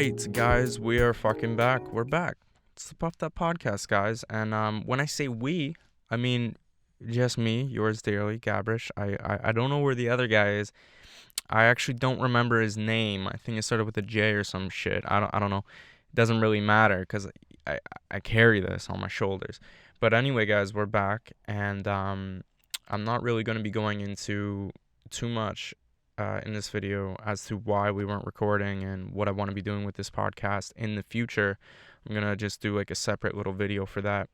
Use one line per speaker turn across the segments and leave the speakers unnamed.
right, guys, we are fucking back. We're back. It's the Puff That Podcast, guys. And when I say we, I mean just me, yours dearly, Gabrish. I don't know where the other guy is. I actually don't remember his name. I think it started with a J or some shit. I don't know. It doesn't really matter because I carry this on my shoulders. But anyway, guys, we're back, and I'm not really going to be going into too much in this video as to why we weren't recording and what I want to be doing with this podcast in the future. I'm gonna just do like a separate little video for that.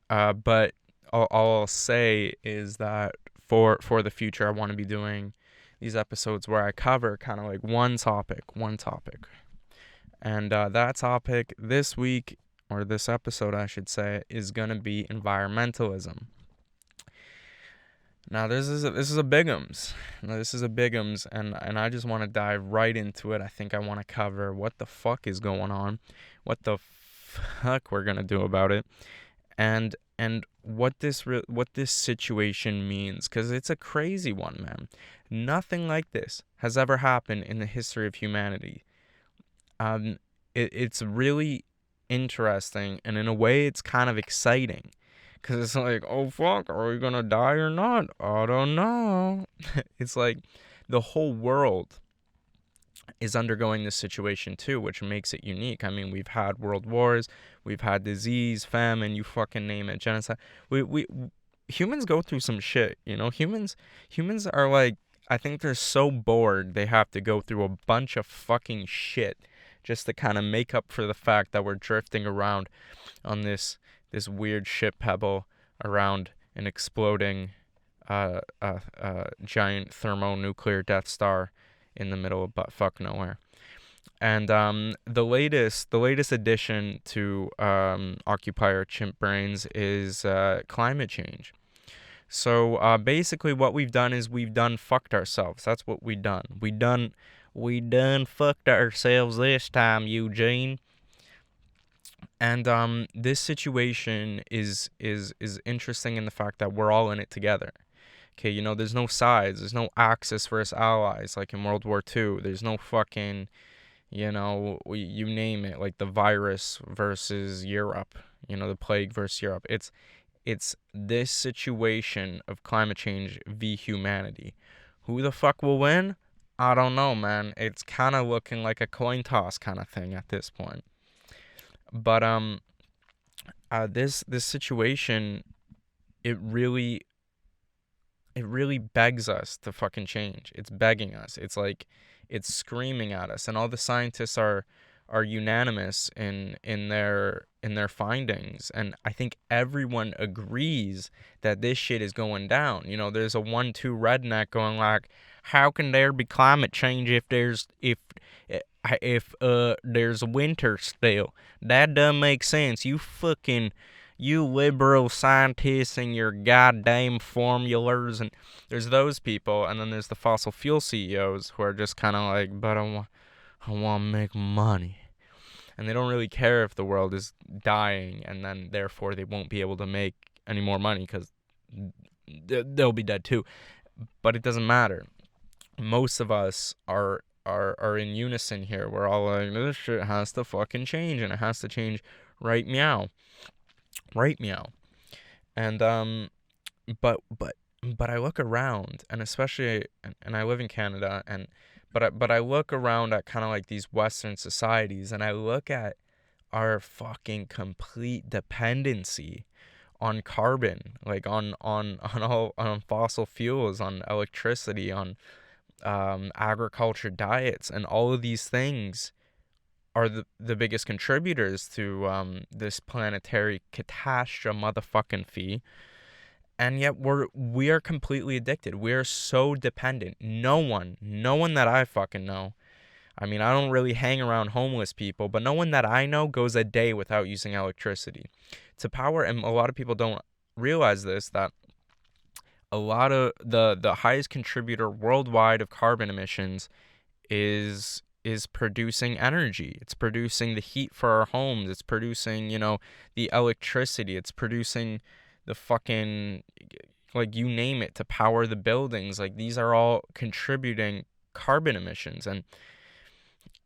But all I'll say is that for the future, I want to be doing these episodes where I cover kind of like one topic, and that topic this week, or this episode, I should say, is gonna be environmentalism. Now this is a bigums. And I just want to dive right into it. I think I want to cover what the fuck is going on, what the fuck we're gonna do about it, and what this situation means, because it's a crazy one, man. Nothing like this has ever happened in the history of humanity. It's really interesting, and in a way, it's kind of exciting. Because it's like, oh, fuck, are we going to die or not? I don't know. It's like the whole world is undergoing this situation too, which makes it unique. I mean, we've had world wars, we've had disease, famine, you fucking name it, genocide. We humans go through some shit, you know? Humans are like, I think they're so bored they have to go through a bunch of fucking shit just to kind of make up for the fact that we're drifting around on this weird shit pebble around an exploding giant thermonuclear Death Star in the middle of buttfuck nowhere. And the latest addition to Occupy Our Chimp Brains is climate change. So basically what we've done is we've done fucked ourselves. That's what we done. We done fucked ourselves this time, Eugene. And this situation is interesting in the fact that we're all in it together. Okay, you know, there's no sides. There's no Axis versus Allies like in World War II. There's no fucking, you know, you name it, like the virus versus Europe. You know, the plague versus Europe. It's this situation of climate change v humanity. Who the fuck will win? I don't know, man. It's kind of looking like a coin toss kind of thing at this point. But this situation, it really begs us to fucking change. It's begging us. It's like it's screaming at us, and all the scientists are unanimous in their findings, and I think everyone agrees that this shit is going down. You know, there's a 1-2 redneck going like, how can there be climate change if there's winter still? That doesn't make sense. You liberal scientists and your goddamn formulas. And there's those people, and then there's the fossil fuel CEOs who are just kind of like, but I want to make money. And they don't really care if the world is dying, and then therefore they won't be able to make any more money because they'll be dead too. But it doesn't matter. Most of us are in unison here. We're all like, this shit has to fucking change, and it has to change right meow. And but I look around, and especially, and I live in Canada, and but I look around at kind of like these Western societies, and I look at our fucking complete dependency on carbon, like on fossil fuels, on electricity, on agriculture, diets, and all of these things are the biggest contributors to this planetary catastrophe motherfucking fee. And yet we are completely addicted. We are so dependent. No one that I fucking know. I mean, I don't really hang around homeless people, but no one that I know goes a day without using electricity to power. And a lot of people don't realize this, that a lot of the highest contributor worldwide of carbon emissions is producing energy. It's producing the heat for our homes. It's producing, you know, the electricity. It's producing the fucking, like, you name it, to power the buildings. Like, these are all contributing carbon emissions. And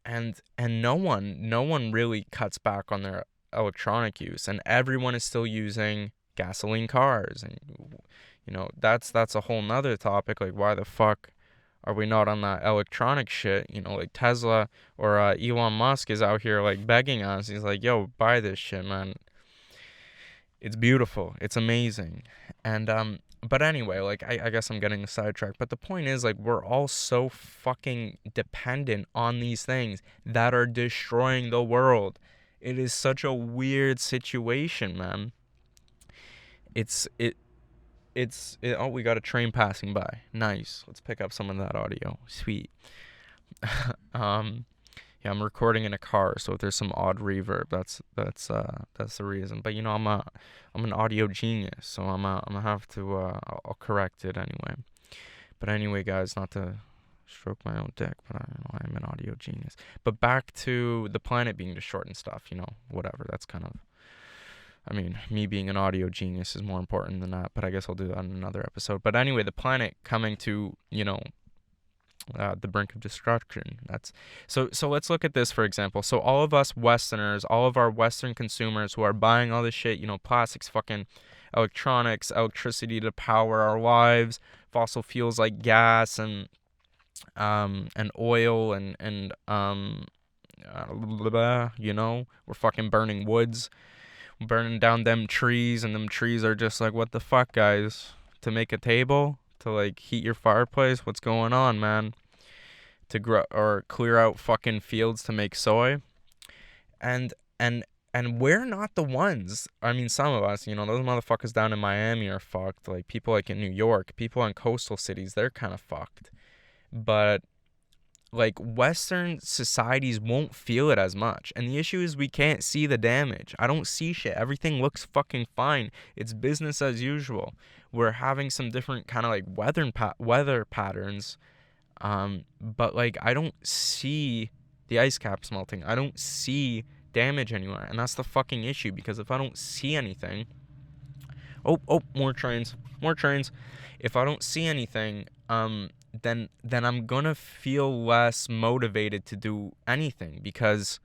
and no one really cuts back on their electronic use, and everyone is still using gasoline cars. And that's a whole nother topic. Like, why the fuck are we not on that electronic shit? Like Tesla or Elon Musk is out here like begging us. He's like, yo, buy this shit, man. It's beautiful. It's amazing. And but anyway, like I guess I'm getting sidetracked. But the point is, like, we're all so fucking dependent on these things that are destroying the world. It is such a weird situation, man. It's it oh, we got a train passing by. Nice. Let's pick up some of that audio. Sweet. um yeah, I'm recording in a car, so if there's some odd reverb, that's the reason. But I'm an audio genius, so I'm gonna have to I'll correct it anyway. But anyway, guys, not to stroke my own dick, but I'm an audio genius. But back to the planet being destroyed and stuff, whatever. That's kind of, I mean, me being an audio genius is more important than that, but I guess I'll do that in another episode. But anyway, the planet coming to, the brink of destruction. So let's look at this, for example. So all of us Westerners, all of our Western consumers who are buying all this shit, plastics, fucking electronics, electricity to power our lives, fossil fuels like gas and oil and we're fucking burning woods, burning down them trees, and them trees are just like, what the fuck, guys? To make a table? To like heat your fireplace? What's going on, man? To grow or clear out fucking fields to make soy? And we're not the ones. I mean, some of us, those motherfuckers down in Miami are fucked. Like, people like in New York, people in coastal cities, they're kind of fucked. But like, Western societies won't feel it as much. And the issue is we can't see the damage. I don't see shit. Everything looks fucking fine. It's business as usual. We're having some different kind of like weather patterns. But like, I don't see the ice caps melting. I don't see damage anywhere. And that's the fucking issue, because if I don't see anything, more trains. If I don't see anything, then I'm gonna feel less motivated to do anything, because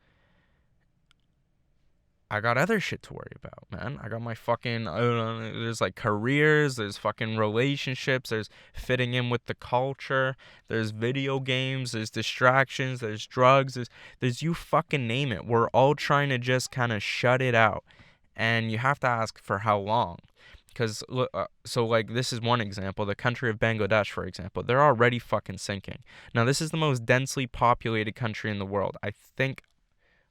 I got other shit to worry about, man. I got my fucking, I don't know, there's like careers, there's fucking relationships, there's fitting in with the culture, there's video games, there's distractions, there's drugs, there's you fucking name it. We're all trying to just kind of shut it out. And you have to ask, for how long? Because, so like, this is one example. The country of Bangladesh, for example, they're already fucking sinking. Now, this is the most densely populated country in the world. I think,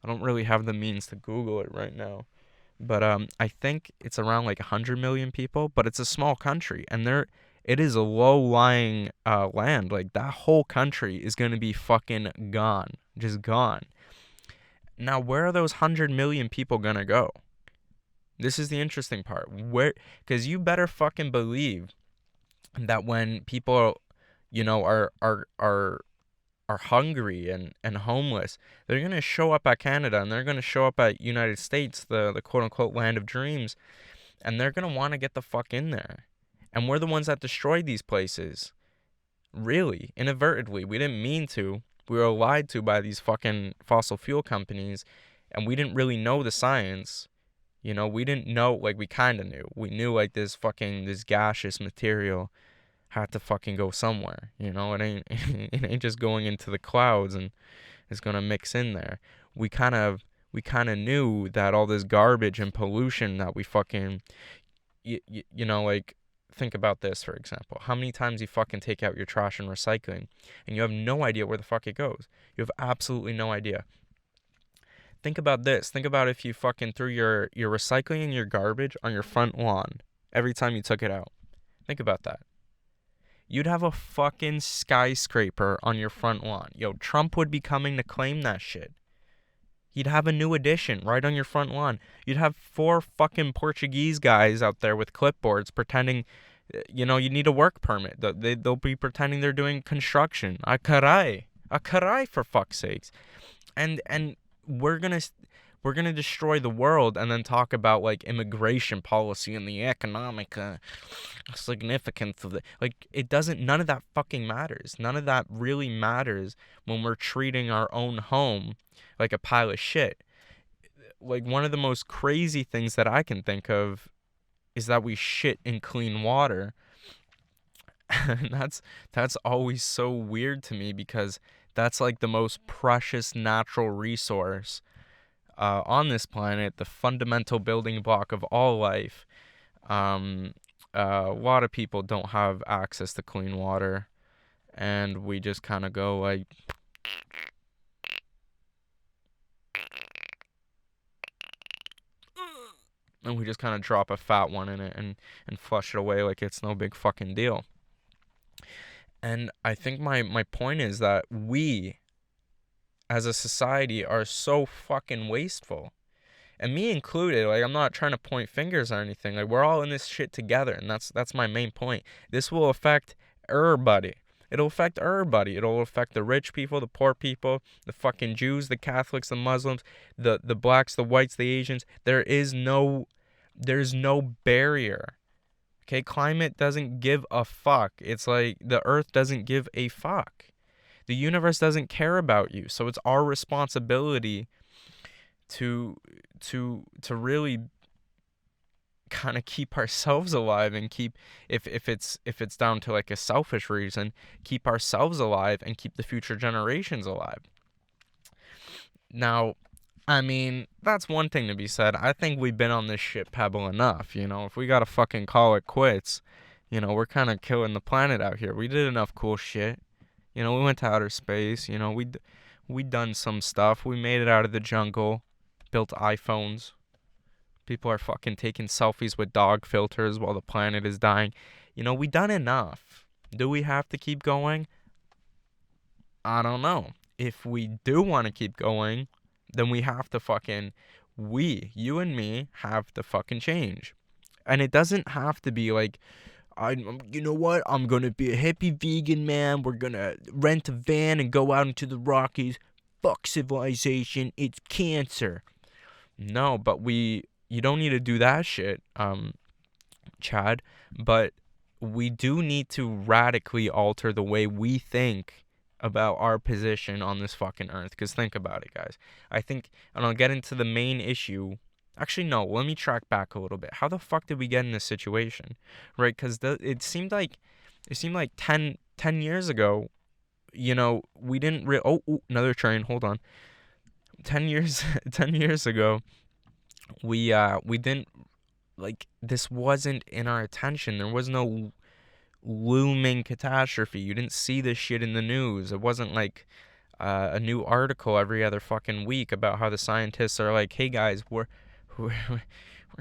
I don't really have the means to Google it right now, but I think it's around like 100 million people, but it's a small country, and it is a low-lying land. Like, that whole country is going to be fucking gone. Just gone. Now, where are those 100 million people going to go? This is the interesting part. Because you better fucking believe that when people, are hungry and homeless, they're going to show up at Canada, and they're going to show up at United States, the quote-unquote land of dreams, and they're going to want to get the fuck in there. And we're the ones that destroyed these places. Really, inadvertently. We didn't mean to. We were lied to by these fucking fossil fuel companies, and we didn't really know the science. We didn't know, like, we kind of knew. We knew, like, this gaseous material had to fucking go somewhere. It ain't just going into the clouds and it's gonna mix in there. We kind of knew that all this garbage and pollution that we fucking, like, think about this, for example. How many times you fucking take out your trash and recycling, and you have no idea where the fuck it goes? You have absolutely no idea. Think about this. Think about if you fucking threw your recycling and your garbage on your front lawn every time you took it out. Think about that. You'd have a fucking skyscraper on your front lawn. Yo, Trump would be coming to claim that shit. You'd have a new addition right on your front lawn. You'd have 4 fucking Portuguese guys out there with clipboards pretending, you need a work permit. They'll be pretending they're doing construction. A caray, for fuck's sakes. And we're We're gonna destroy the world and then talk about like immigration policy and the economic significance of it. Like, it doesn't. None of that fucking matters. None of that really matters when we're treating our own home like a pile of shit. Like, one of the most crazy things that I can think of is that we shit in clean water. And that's always so weird to me, because that's like the most precious natural resource on this planet, the fundamental building block of all life. Um, a lot of people don't have access to clean water, and we just kind of go like, and we just kind of drop a fat one in it and flush it away like it's no big fucking deal. And I think my point is that we, as a society, are so fucking wasteful. And me included. Like, I'm not trying to point fingers or anything. Like, we're all in this shit together, and that's my main point. This will affect everybody. It'll affect everybody. It'll affect the rich people, the poor people, the fucking Jews, the Catholics, the Muslims, the blacks, the whites, the Asians. There's no barrier. Okay, climate doesn't give a fuck. It's like the earth doesn't give a fuck. The universe doesn't care about you. So it's our responsibility to really kind of keep ourselves alive, and keep, if it's down to like a selfish reason, keep ourselves alive and keep the future generations alive. Now, I mean, that's one thing to be said. I think we've been on this shit pebble enough, you know. If we gotta fucking call it quits, you know, we're kind of killing the planet out here. We did enough cool shit. You know, we went to outer space, you know, we done some stuff. We made it out of the jungle, built iPhones. People are fucking taking selfies with dog filters while the planet is dying. You know, we done enough. Do we have to keep going? I don't know. If we do want to keep going, then we have to fucking, you and me, have to fucking change. And it doesn't have to be like, you know what? I'm going to be a hippie vegan, man. We're going to rent a van and go out into the Rockies. Fuck civilization. It's cancer. No, but you don't need to do that shit, Chad. But we do need to radically alter the way we think about our position on this fucking earth. Because think about it, guys. I think, and I'll get into the main issue. Actually, no, let me track back a little bit. How the fuck did we get in this situation? Right? Because it seemed like 10 years ago, you know, we didn't another train, hold on. 10 years 10 years ago, we didn't, like, this wasn't in our attention. There was no looming catastrophe. You didn't see this shit in the news. It wasn't like a new article every other fucking week about how the scientists are like, hey guys, we're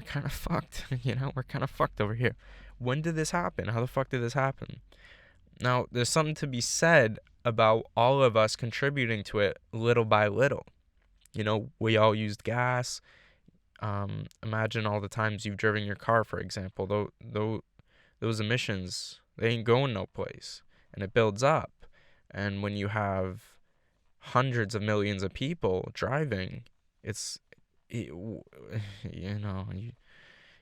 kind of fucked. You know, we're kind of fucked over here. When did this happen? How the fuck did this happen? Now, there's something to be said about all of us contributing to it little by little. You know, we all used gas. Imagine all the times you've driven your car, for example. Those emissions, they ain't going no place, and it builds up. And when you have hundreds of millions of people driving, you know,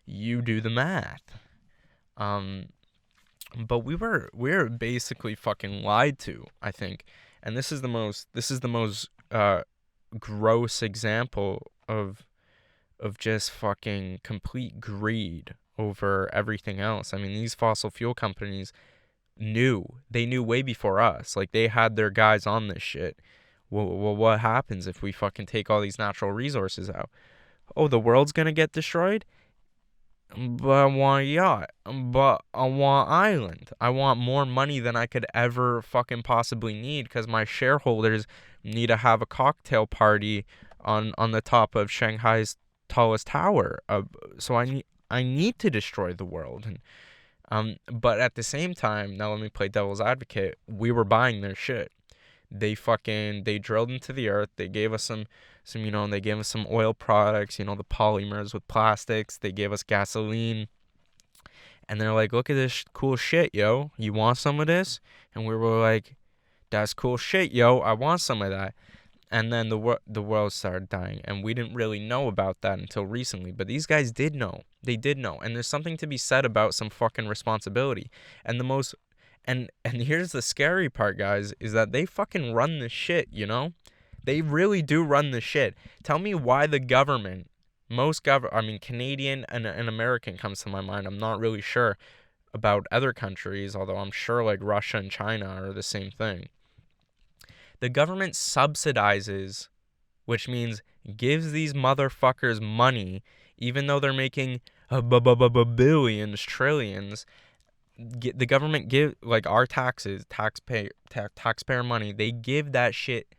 you do the math. But we were basically fucking lied to, I think. And this is the most gross example of just fucking complete greed over everything else. I mean, these fossil fuel companies knew way before us. Like, they had their guys on this shit. Well, what happens if we fucking take all these natural resources out? Oh, the world's gonna get destroyed? But I want a yacht. But I want island. I want more money than I could ever fucking possibly need, because my shareholders need to have a cocktail party on the top of Shanghai's tallest tower. So I need to destroy the world. And but at the same time, now let me play devil's advocate. We were buying their shit. They drilled into the earth. They gave us some, you know, they gave us some oil products, you know, the polymers with plastics. They gave us gasoline. And they're like, look at this cool shit, yo. You want some of this? And we were like, that's cool shit, yo. I want some of that. And then the world started dying, and we didn't really know about that until recently. But these guys did know. They did know, and there's something to be said about some fucking responsibility. And the most, and here's the scary part, guys, is that they fucking run the shit. You know, they really do run the shit. Tell me why the government, I mean, Canadian and American comes to my mind. I'm not really sure about other countries, although I'm sure like Russia and China are the same thing. The government subsidizes, which means gives these motherfuckers money, even though they're making billions, trillions. The government give, like, our taxes, taxpayer money. They give that shit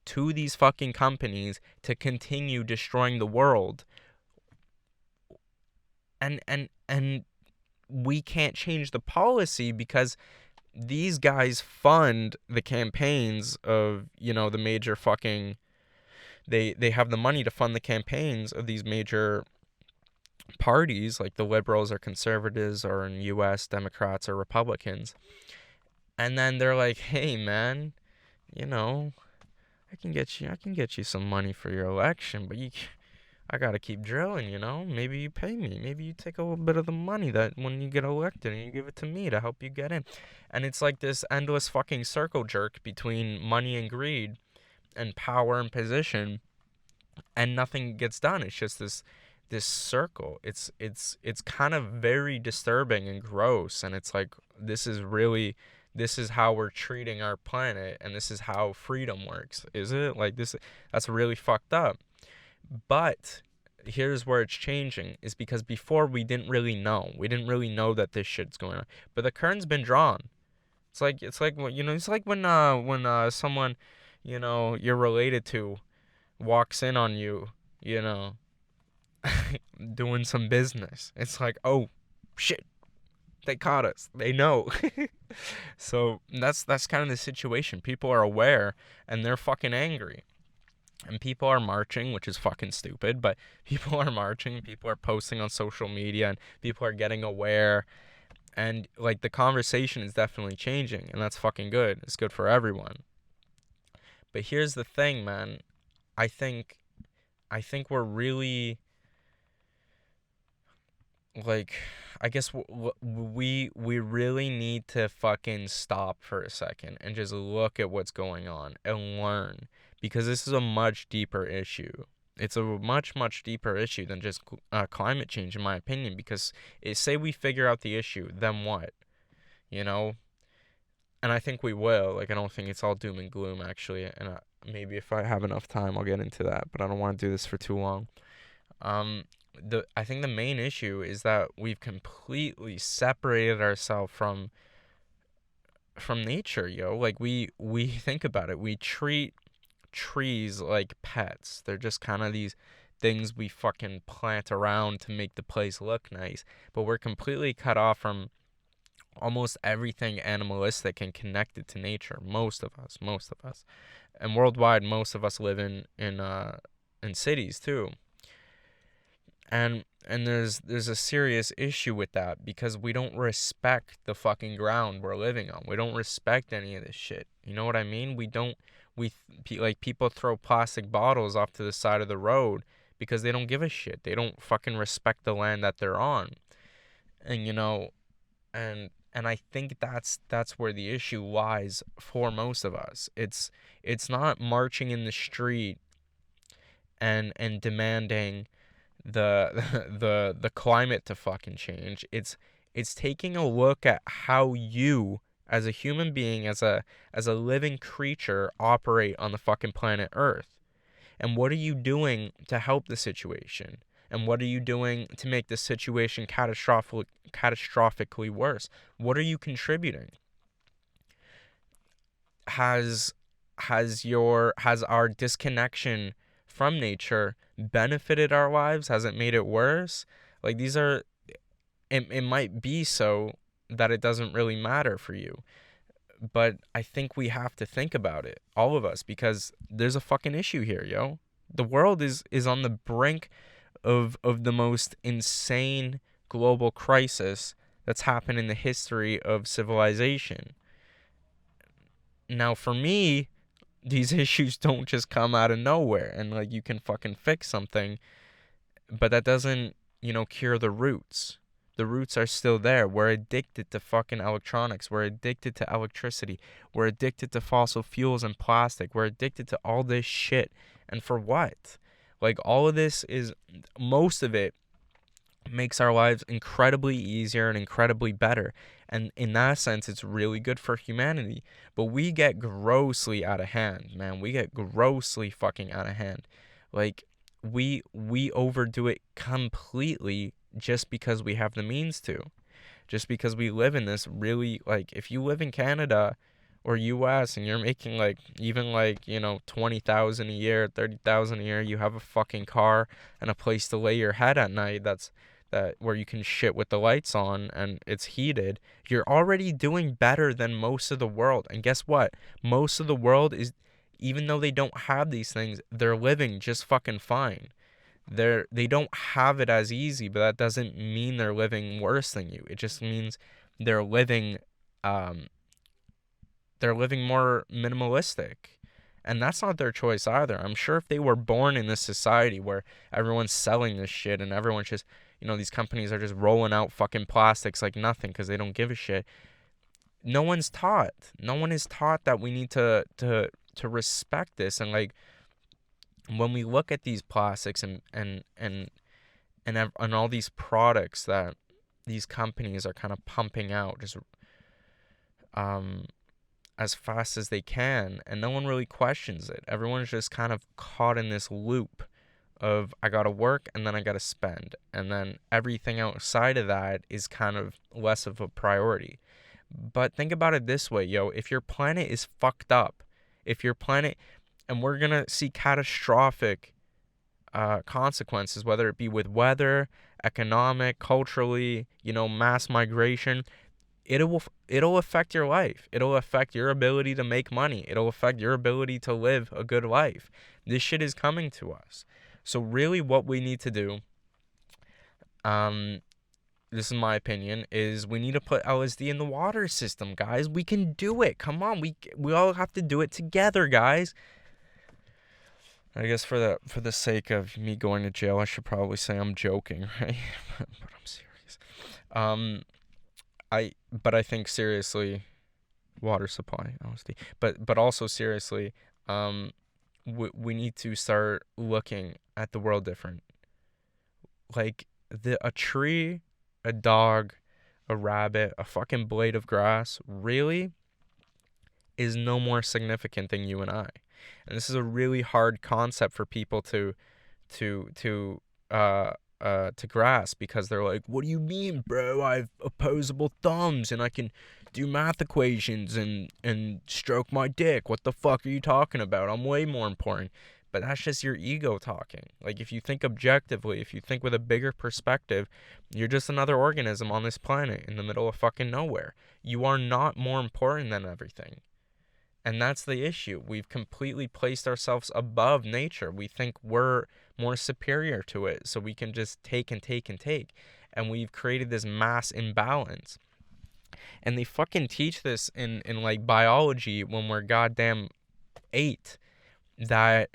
to these fucking companies to continue destroying the world. And we can't change the policy because these guys fund the campaigns of, the major fucking, they have the money to fund the campaigns of these major parties, like the liberals or conservatives, or in U.S. Democrats or Republicans. And then they're like, hey man, I can get you some money for your election, but I gotta keep drilling, Maybe you pay me. Maybe you take a little bit of the money that when you get elected and you give it to me to help you get in. And it's like this endless fucking circle jerk between money and greed and power and position, and nothing gets done. It's just this circle. It's kind of very disturbing and gross, and it's like this is how we're treating our planet, and this is how freedom works. Is it? Like this that's really fucked up. But here's where it's changing, is because before we didn't really know. We didn't really know that this shit's going on. But the curtain's been drawn. It's like when someone, you're related to walks in on you, doing some business. It's like, oh shit, they caught us. They know. So that's kind of the situation. People are aware and they're fucking angry. And people are marching, which is fucking stupid, but people are marching, people are posting on social media, and people are getting aware. And like the conversation is definitely changing, and that's fucking good. It's good for everyone. But here's the thing, man. I think we're really, like, I guess we really need to fucking stop for a second and just look at what's going on and learn, because this is a much deeper issue. It's a much, much deeper issue than just climate change, in my opinion, because say we figure out the issue, then what? And I think we will. Like, I don't think it's all doom and gloom, actually. And maybe if I have enough time, I'll get into that, but I don't want to do this for too long. I think the main issue is that we've completely separated ourselves from nature, yo. Like, we think about it. We treat trees like pets. They're just kind of these things we fucking plant around to make the place look nice. But we're completely cut off from almost everything animalistic and connected to nature. Most of us. And worldwide, most of us live in cities too. And there's a serious issue with that, because we don't respect the fucking ground we're living on. We don't respect any of this shit. You know what I mean? Like, people throw plastic bottles off to the side of the road because they don't give a shit. They don't fucking respect the land that they're on. And and I think that's where the issue lies for most of us. It's not marching in the street and demanding the climate to fucking change. It's taking a look at how you, as a human being, as a living creature, operate on the fucking planet Earth. And what are you doing to help the situation? And what are you doing to make the situation catastrophically worse? What are you contributing? Has our disconnection from nature benefited our lives? Has it made it worse? Like, it might be so that it doesn't really matter for you. But I think we have to think about it, all of us, because there's a fucking issue here, yo. The world is on the brink of the most insane global crisis that's happened in the history of civilization. Now, for me, these issues don't just come out of nowhere, and like you can fucking fix something, but that doesn't, cure the roots. The roots are still there. We're addicted to fucking electronics. We're addicted to electricity. We're addicted to fossil fuels and plastic. We're addicted to all this shit. And for what? Like, all of this is, most of it makes our lives incredibly easier and incredibly better. And in that sense, it's really good for humanity. But we get grossly out of hand, man. We get grossly fucking out of hand. Like, we overdo it completely just because we have the means to. Just because we live in this really, like, if you live in Canada or US and you're making like even like, 20,000 a year, 30,000 a year, you have a fucking car and a place to lay your head at night that where you can shit with the lights on and it's heated, you're already doing better than most of the world. And guess what? Most of the world is, even though they don't have these things, they're living just fucking fine. They don't have it as easy, but that doesn't mean they're living worse than you. It just means they're living um they're living more minimalistic. And that's not their choice either. I'm sure if they were born in this society where everyone's selling this shit and everyone's just, these companies are just rolling out fucking plastics like nothing because they don't give a shit. No one's taught. No one is taught that we need to respect this. And like, when we look at these plastics and all these products that these companies are kind of pumping out just um as fast as they can, and no one really questions it. Everyone's just kind of caught in this loop of I gotta work and then I gotta spend, and then everything outside of that is kind of less of a priority. But think about it this way, yo, if your planet is fucked up, if your planet, and we're gonna see catastrophic consequences, whether it be with weather, economic, culturally, mass migration, it'll affect your life. It'll affect your ability to make money. It'll affect your ability to live a good life. This shit is coming to us. So really what we need to do, this is my opinion, is we need to put LSD in the water system, guys. We can do it. Come on. We all have to do it together, guys. I guess for the sake of me going to jail, I should probably say I'm joking, right? But I'm serious. I think seriously, water supply, LSD. But also seriously, we need to start looking at the world different. Like, a tree, a dog, a rabbit, a fucking blade of grass really is no more significant than you and I. And this is a really hard concept for people to grasp, because they're like, "What do you mean, bro? I have opposable thumbs and I can do math equations and stroke my dick. What the fuck are you talking about? I'm way more important." But that's just your ego talking. Like, if you think objectively, if you think with a bigger perspective, you're just another organism on this planet in the middle of fucking nowhere. You are not more important than everything. And that's the issue. We've completely placed ourselves above nature. We think we're more superior to it, so we can just take and take and take. And we've created this mass imbalance. And they fucking teach this in like biology when we're goddamn 8, that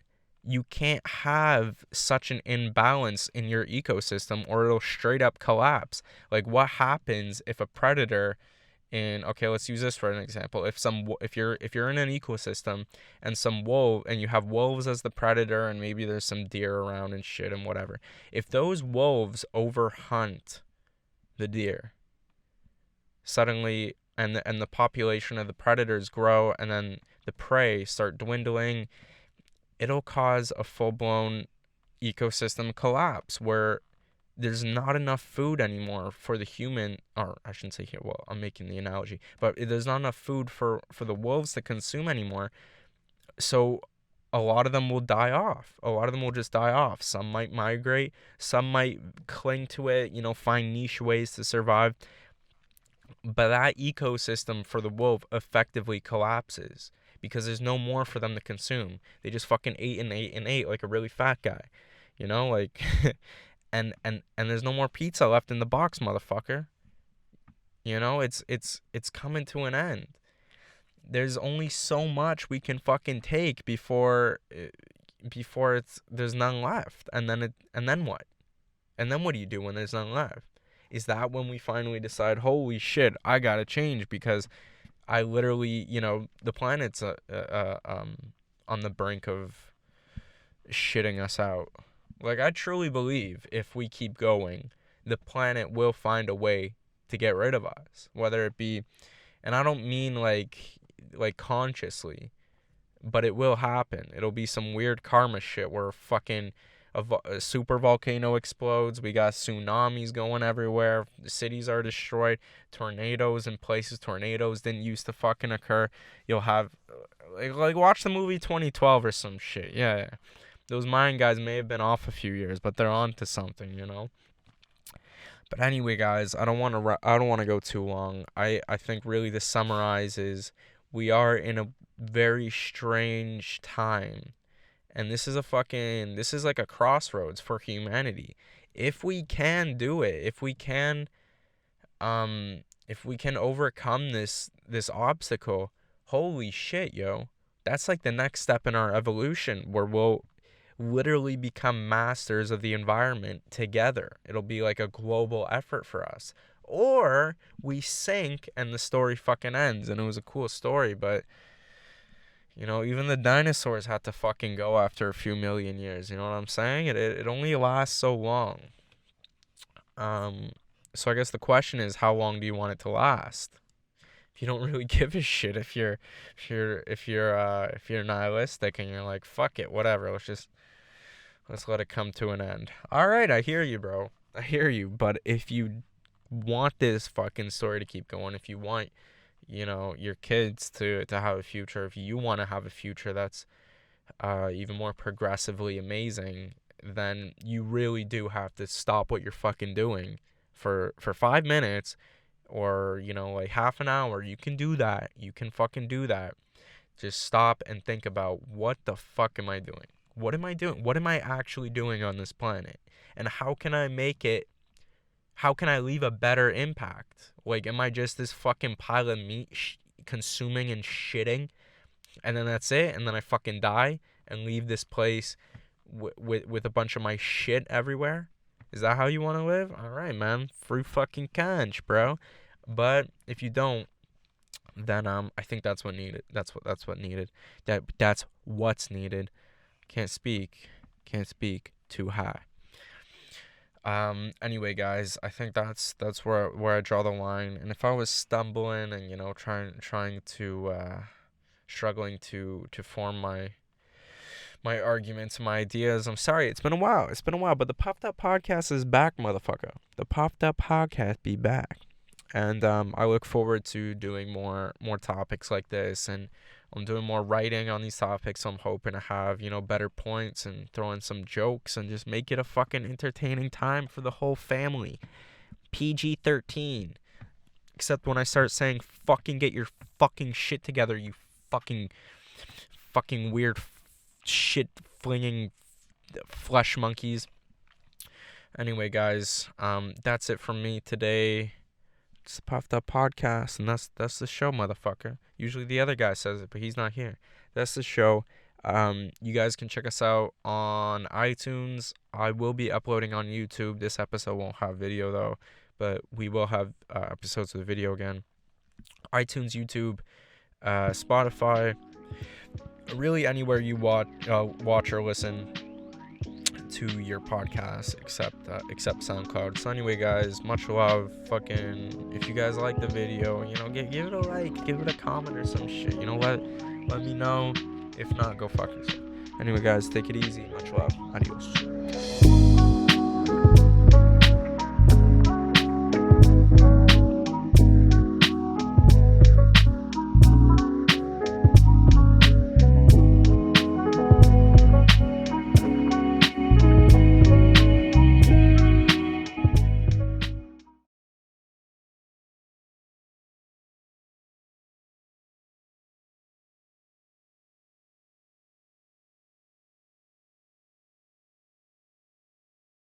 you can't have such an imbalance in your ecosystem or it'll straight up collapse. Like, what happens if a predator, okay, let's use this for an example. If you're in an ecosystem and you have wolves as the predator, and maybe there's some deer around and shit and whatever. If those wolves overhunt the deer suddenly, and the population of the predators grow, and then the prey start dwindling, it'll cause a full-blown ecosystem collapse where there's not enough food anymore for the human, or I shouldn't say here, well, I'm making the analogy, but there's not enough food for the wolves to consume anymore. So a lot of them will die off. A lot of them will just die off. Some might migrate, some might cling to it, find niche ways to survive. But that ecosystem for the wolf effectively collapses because there's no more for them to consume. They just fucking ate and ate and ate like a really fat guy, like and there's no more pizza left in the box, motherfucker. It's coming to an end. there's only so much we can fucking take before there's none left. And then what? And then what do you do when there's none left? Is that when we finally decide, holy shit, I gotta change because I literally, the planet's on the brink of shitting us out. Like, I truly believe if we keep going, the planet will find a way to get rid of us. Whether it be, and I don't mean like consciously, but it will happen. It'll be some weird karma shit where fucking a super volcano explodes. We got tsunamis going everywhere. The cities are destroyed. Tornadoes in places tornadoes didn't used to fucking occur. You'll have like watch the movie 2012 or some shit. Yeah. Those Mayan guys may have been off a few years, but they're on to something, But anyway, guys, I don't want to go too long. I think really this summarizes we are in a very strange time. And this is like a crossroads for humanity. If we can do it, if we can overcome this obstacle, holy shit, yo. That's like the next step in our evolution where we'll literally become masters of the environment together. It'll be like a global effort for us. Or we sink and the story fucking ends. And it was a cool story, but even the dinosaurs had to fucking go after a few million years. You know what I'm saying? It only lasts so long. So I guess the question is, how long do you want it to last? If you don't really give a shit, if you're nihilistic and you're like, fuck it, whatever, let's let it come to an end. All right, I hear you, bro. I hear you. But if you want this fucking story to keep going, if you want, your kids to have a future, if you want to have a future that's even more progressively amazing, then you really do have to stop what you're fucking doing for 5 minutes or, like half an hour. You can do that. You can fucking do that. Just stop and think about, what the fuck am I doing? What am I doing? What am I actually doing on this planet? And how can I leave a better impact? Like, am I just this fucking pile of meat consuming and shitting, and then that's it, and then I fucking die and leave this place with a bunch of my shit everywhere? Is that how you want to live? All right, man. Free fucking conch, bro. But if you don't, then I think that's what needed. That's what needed. That's what's needed. Can't speak too high. Anyway, guys, I think that's where I draw the line. And if I was stumbling and trying to struggling to form my arguments, my ideas, I'm sorry. It's been a while. But the Puffed Up Podcast is back, motherfucker. The Puffed Up Podcast be back. And I look forward to doing more topics like this, and I'm doing more writing on these topics. So I'm hoping to have, better points and throw in some jokes and just make it a fucking entertaining time for the whole family. PG-13. Except when I start saying fucking get your fucking shit together, you fucking weird shit flinging flesh monkeys. Anyway, guys, that's it from me today. It's the Puffed Up Podcast, and that's the show, motherfucker. Usually the other guy says it, but he's not here. That's the show. You guys can check us out on iTunes. I will be uploading on YouTube. This episode won't have video, though, but we will have episodes with video again. iTunes, YouTube, Spotify, really anywhere you watch or listen to your podcast except SoundCloud. So anyway, guys, much love. Fucking, if you guys like the video, give it a like, give it a comment or some shit. Let me know. If not, go fuck yourself. Anyway, guys, take it easy. Much love. Adios.